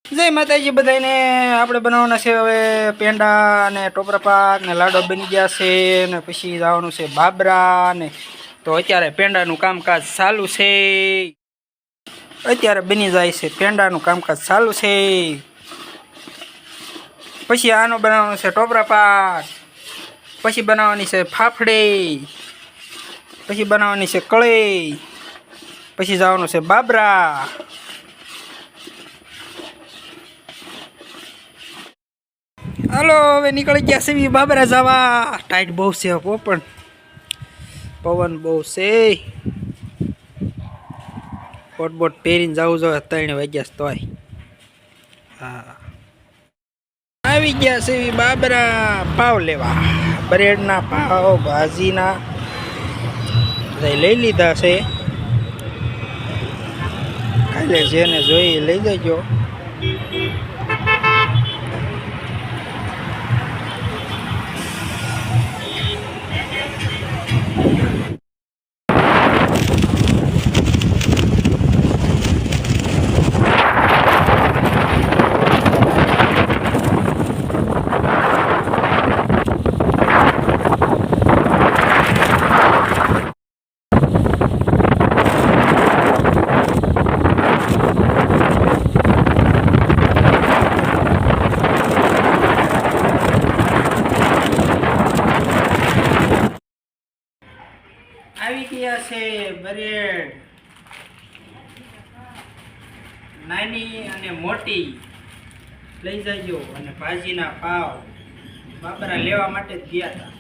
જય માતાજી બધાને આપણે બનાવવાના છે હવે પેંડા અને ટોપરા પાક ને લાડો બની ગયા છે ને પછી જવાનું છે બાબરા ને તો અત્યારે પેંડાનું કામકાજ ચાલુ છે અત્યારે બની જાય છે પેંડાનું કામકાજ ચાલુ છે પછી આનો બનાવવાનો છે ટોપરા પાક પછી બનાવવાની છે ફાફડી પછી બનાવવાની છે કળી પછી જવાનું છે બાબરા હાલો હવે નીકળી ગયા છે બાબરા જવા ટાઈટ બહુ છે પવન બહુ છે કોટ બોટ પહેરીને જવું જોઈએ 3 વાગ્યા તોય હા આવી ગયા છે બાબરા પાવ લેવા બ્રેડના પાવ ભાજીના લઈ લીધા છે કાલે જેને જોઈ લઈ જજો આવી ગયા છે બ્રેડ નાની અને મોટી લઈ જજો અને ભાજીના પાવ બાબરા લેવા માટે જ ગયા હતા